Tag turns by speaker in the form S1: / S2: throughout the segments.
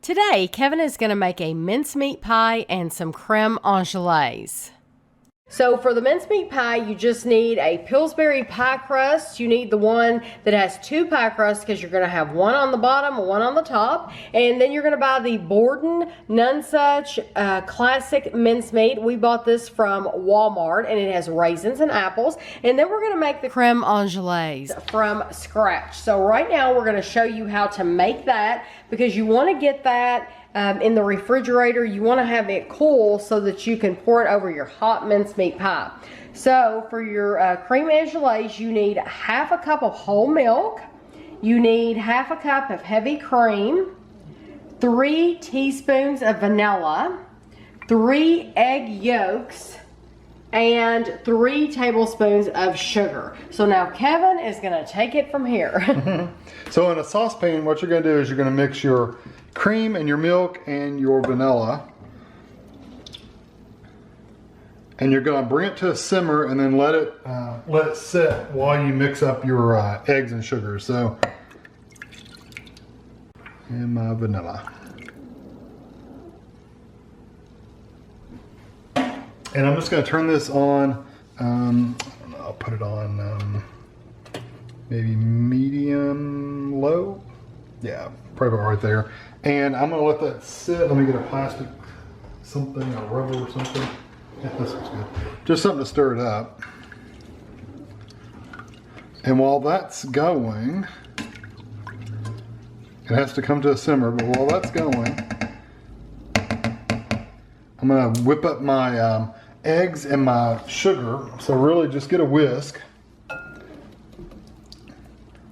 S1: Today, Kevin is going to make a mincemeat pie and some creme anglaise. So for the mincemeat pie, you just need a Pillsbury pie crust. You need the one that has 2 pie crusts because you're going to have one on the bottom and one on the top. And then you're going to buy the Borden Nonsuch Classic Mincemeat. We bought this from Walmart and it has raisins and apples. And then we're going to make the creme anglaise from scratch. So right now we're going to show you how to make that because you want to get that in the refrigerator. You want to have it cool so that you can pour it over your hot mincemeat pie. So for your creme anglaise, you need 1/2 cup of whole milk. You need 1/2 cup of heavy cream, 3 teaspoons of vanilla, 3 egg yolks, and 3 tablespoons of sugar. So now Kevin is going to take it from here.
S2: So in a saucepan, what you're going to do is you're going to mix your cream and your milk and your vanilla, and you're going to bring it to a simmer and then let it sit while you mix up your eggs and sugar. So, and my vanilla, and I'm just going to turn this on. I don't know, I'll put it on maybe medium low. Yeah, probably about right there. And I'm gonna let that sit. Let me get a plastic something, a rubber or something. Yeah, this looks good. Just something to stir it up. And while that's going, it has to come to a simmer, but while that's going, I'm gonna whip up my eggs and my sugar. So really just get a whisk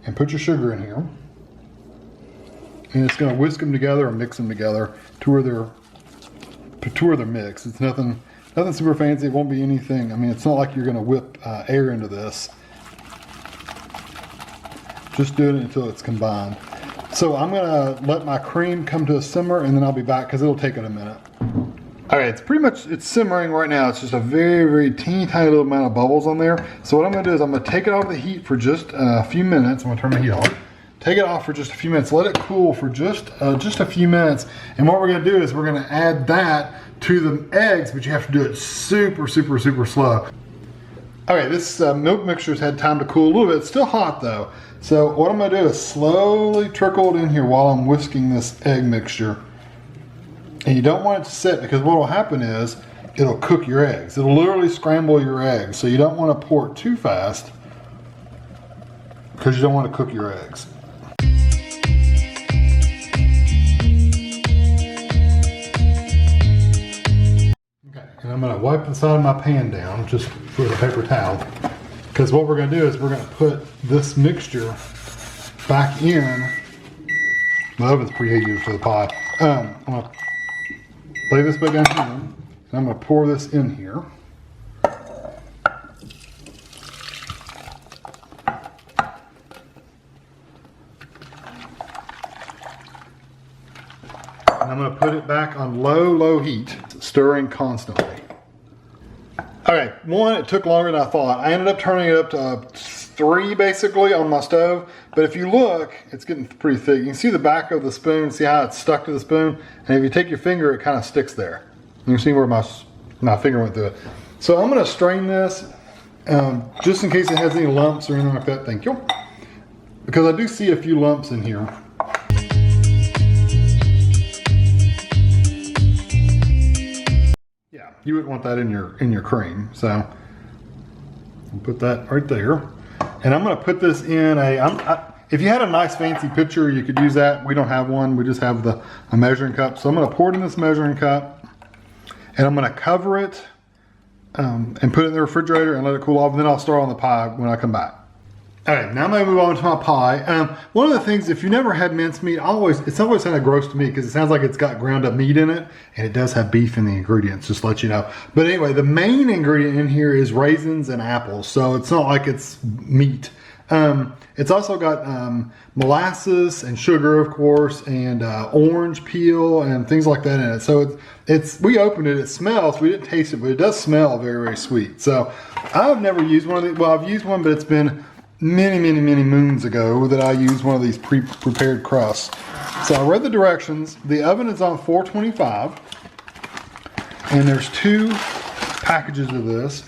S2: and put your sugar in here. And it's going to whisk them together and mix them together to where they're mixed. It's nothing super fancy. It won't be anything. I mean, it's not like you're going to whip air into this. Just do it until it's combined. So I'm going to let my cream come to a simmer, and then I'll be back because it'll take it a minute. All right, it's simmering right now. It's just a very, very teeny tiny little amount of bubbles on there. So what I'm going to do is I'm going to take it off the heat for just a few minutes. I'm going to turn the heat off. Take it off for just a few minutes. Let it cool for just a few minutes. And what we're going to do is we're going to add that to the eggs, but you have to do it super, super, super slow. Okay, this milk mixture's had time to cool a little bit. It's still hot though. So what I'm going to do is slowly trickle it in here while I'm whisking this egg mixture. And you don't want it to sit because what will happen is it'll cook your eggs. It'll literally scramble your eggs. So you don't want to pour it too fast because you don't want to cook your eggs. And I'm going to wipe the side of my pan down just with a paper towel, because what we're going to do is we're going to put this mixture back in. My oven's preheated for the pie. I'm going to lay this back down here, and I'm going to pour this in here. And I'm going to put it back on low heat, stirring constantly. Okay, it took longer than I thought. I ended up turning it up to 3 basically on my stove, but if you look, it's getting pretty thick. You can see the back of the spoon, see how it's stuck to the spoon, and if you take your finger, it kind of sticks there. You can see where my finger went through it. So I'm going to strain this, just in case it has any lumps or anything like that. Thank you. Because I do see a few lumps in here. You wouldn't want that in your cream, so I'll put that right there. And I'm going to put this in if you had a nice fancy pitcher, you could use that. We don't have one. We just have a measuring cup. So I'm going to pour it in this measuring cup, and I'm going to cover it and put it in the refrigerator and let it cool off. And then I'll start on the pie when I come back. All right, now I'm going to move on to my pie. One of the things, if you never had mincemeat, it's always kind of gross to me because it sounds like it's got ground up meat in it, and it does have beef in the ingredients, just to let you know. But anyway, the main ingredient in here is raisins and apples, so it's not like it's meat. It's also got molasses and sugar, of course, and orange peel and things like that in it. So we opened it, it smells, we didn't taste it, but it does smell very, very sweet. So I've never used one of these. Well, I've used one, but it's been many moons ago that I used one of these pre-prepared crusts. So I read the directions. The oven is on 425, and there's 2 packages of this.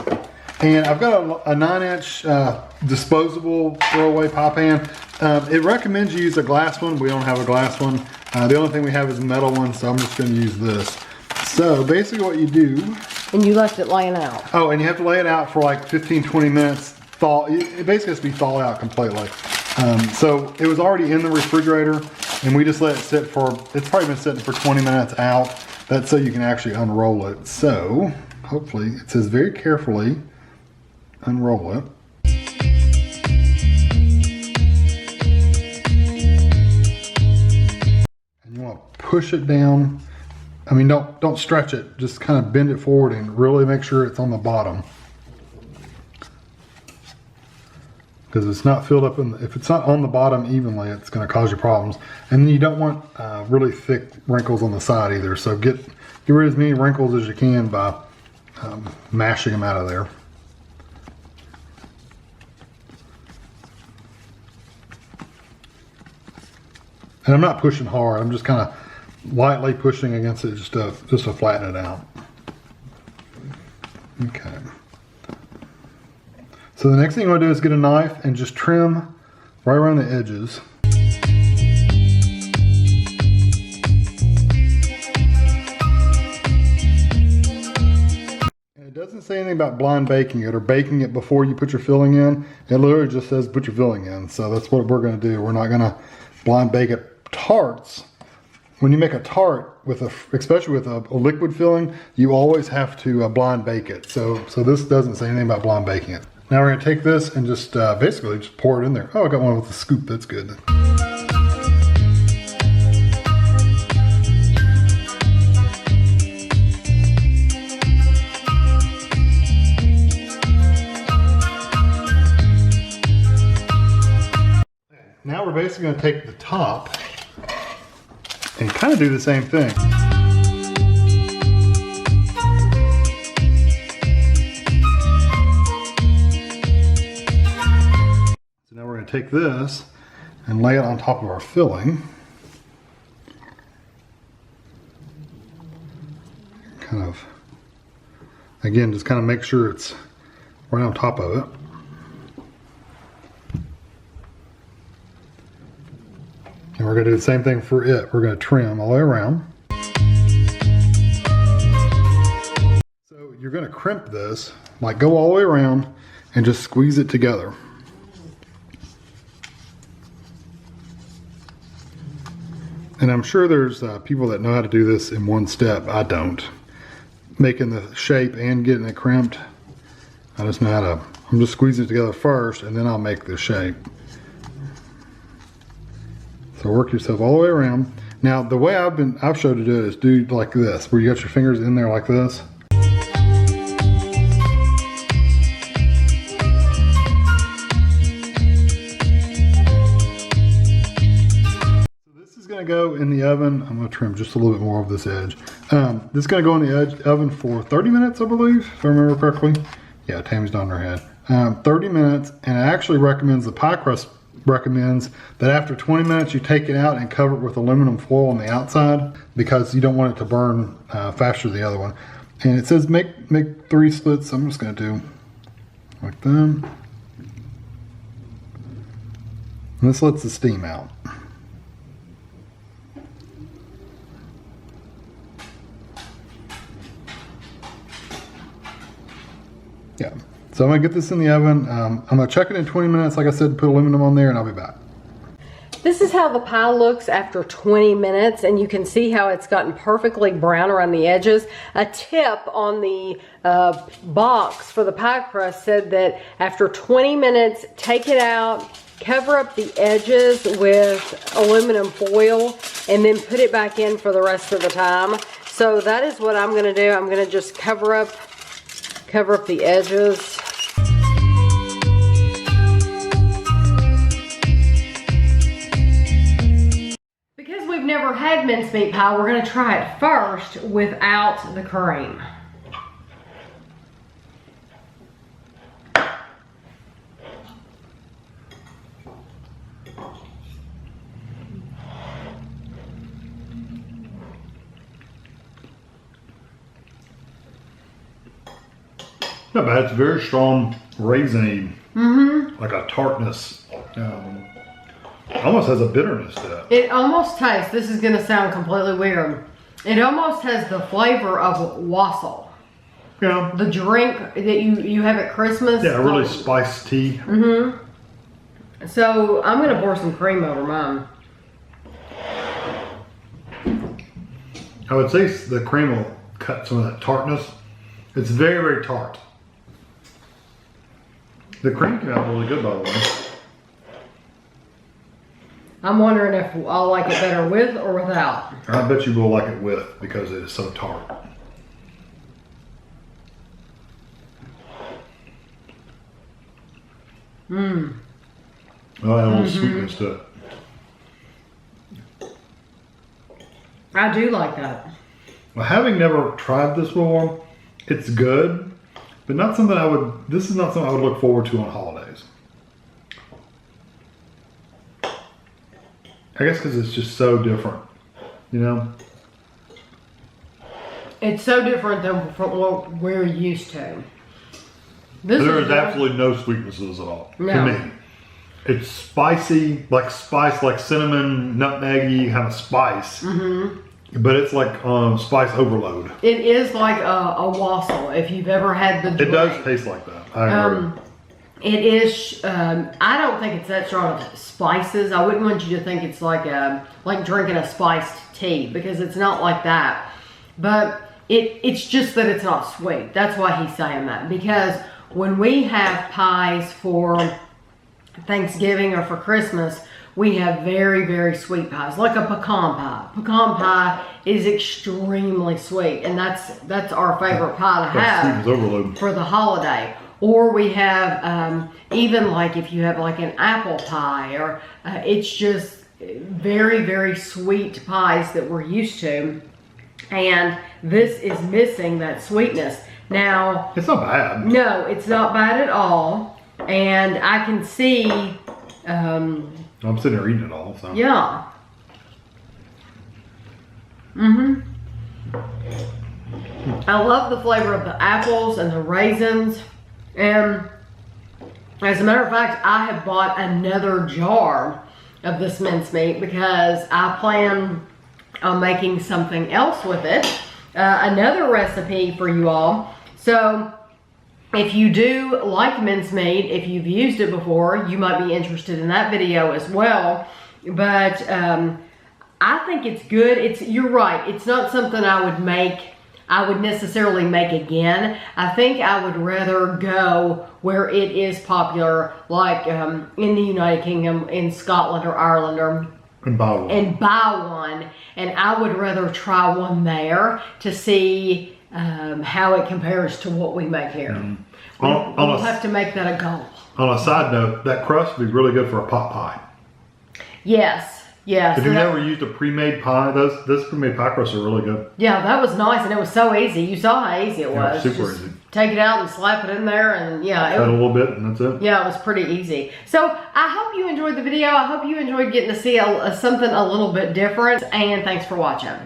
S2: And I've got a 9-inch disposable throwaway pie pan. It recommends you use a glass one. We don't have a glass one. The only thing we have is a metal one, so I'm just going to use this. So basically what you do...
S1: And you left it laying out.
S2: Oh, and you have to lay it out for like 15-20 minutes. Thaw. It basically has to be thawed out completely. So it was already in the refrigerator, and we just let it sit for, it's probably been sitting for 20 minutes out. That's so you can actually unroll it. So hopefully, it says very carefully, unroll it. And you want to push it down. I mean, don't stretch it. Just kind of bend it forward and really make sure it's on the bottom. Because it's not filled up, if it's not on the bottom evenly, it's going to cause you problems. And then you don't want really thick wrinkles on the side either. So get rid of as many wrinkles as you can by mashing them out of there. And I'm not pushing hard. I'm just kind of lightly pushing against it just to flatten it out. Okay. So the next thing you want to do is get a knife and just trim right around the edges. And it doesn't say anything about blind baking it or baking it before you put your filling in. It literally just says put your filling in. So that's what we're going to do. We're not going to blind bake it. Tarts, when you make a tart especially with a liquid filling, you always have to blind bake it. So this doesn't say anything about blind baking it. Now we're going to take this and just basically just pour it in there. Oh, I got one with a scoop. That's good. Now we're basically going to take the top and kind of do the same thing. So now we're going to take this and lay it on top of our filling. Kind of, again, just kind of make sure it's right on top of it. And we're going to do the same thing for it. We're going to trim all the way around. So you're going to crimp this, like go all the way around and just squeeze it together. And I'm sure there's people that know how to do this in one step. I don't. Making the shape and getting it crimped. I just know how to, I'm just squeezing it together first and then I'll make the shape. So work yourself all the way around. Now the way I've showed to do it is do like this, where you got your fingers in there like this. So this is going to go in the oven. I'm going to trim just a little bit more of this edge. This is going to go in the oven for 30 minutes, I believe, if I remember correctly. Yeah, Tammy's nodding her head. 30 minutes, and it actually recommends, the pie crust recommends that after 20 minutes you take it out and cover it with aluminum foil on the outside because you don't want it to burn faster than the other one. And it says make 3 slits. I'm just going to do like that. And this lets the steam out. Yeah. So I'm going to get this in the oven. I'm going to check it in 20 minutes. Like I said, put aluminum on there and I'll be back.
S1: This is how the pie looks after 20 minutes, and you can see how it's gotten perfectly brown around the edges. A tip on the box for the pie crust said that after 20 minutes, take it out, cover up the edges with aluminum foil, and then put it back in for the rest of the time. So that is what I'm going to do. I'm going to just cover up the edges. Because we've never had mincemeat pie, we're going to try it first without the cream.
S2: Not bad. It's very strong raisiny, like a tartness. Almost has a bitterness to it.
S1: It almost tastes, this is going to sound completely weird, it almost has the flavor of wassail.
S2: Yeah.
S1: The drink that you have at Christmas.
S2: Yeah, really spiced tea.
S1: So I'm going to pour some cream over mine.
S2: I would say the cream will cut some of that tartness. It's very, very tart. The cream came out really good, by the way.
S1: I'm wondering if I'll like it better with or without.
S2: I bet you will like it with because it is so tart. I'll add a little sweetness to it.
S1: I do like that.
S2: Well, having never tried this before, it's good, but not something this is not something I would look forward to on holidays. I guess because it's just so different, you know?
S1: It's so different than from what we're used to.
S2: There is absolutely no sweetnesses at all to me. It's spicy, like cinnamon, nutmeggy kind of spice. But it's like spice overload.
S1: It is like a wassail, if you've ever had the drink.
S2: It does taste like that. I agree.
S1: It is, I don't think it's that strong of spices. I wouldn't want you to think it's like drinking a spiced tea, because it's not like that. But it's just that it's not sweet. That's why he's saying that. Because when we have pies for Thanksgiving or for Christmas, we have very, very sweet pies, like a pecan pie. Pecan pie is extremely sweet, and that's our favorite pie to have for the holiday. Or we have, even like if you have like an apple pie, or it's just very, very sweet pies that we're used to. And this is missing that sweetness. Now,
S2: it's not bad.
S1: No, it's not bad at all. And I can see,
S2: I'm sitting there eating it all, so.
S1: Yeah. I love the flavor of the apples and the raisins. And as a matter of fact, I have bought another jar of this mincemeat because I plan on making something else with it. Another recipe for you all. So if you do like mincemeat, if you've used it before, you might be interested in that video as well. But I think it's good. You're right. It's not something I would necessarily make again. I think I would rather go where it is popular, like in the United Kingdom, in Scotland or Ireland,
S2: and buy
S1: one. And I would rather try one there to see how it compares to what we make here. We'll have to make that a goal.
S2: On a side note, that crust would be really good for a pot pie.
S1: Yes. Yeah.
S2: If you've never used a pre-made pie, those pre-made pie crusts are really good.
S1: Yeah, that was nice, and it was so easy. You saw how easy it was.
S2: Super easy.
S1: Take it out and slap it in there, and yeah.
S2: Cut a little bit, and that's it.
S1: Yeah, it was pretty easy. So I hope you enjoyed the video. I hope you enjoyed getting to see something a little bit different, and thanks for watching.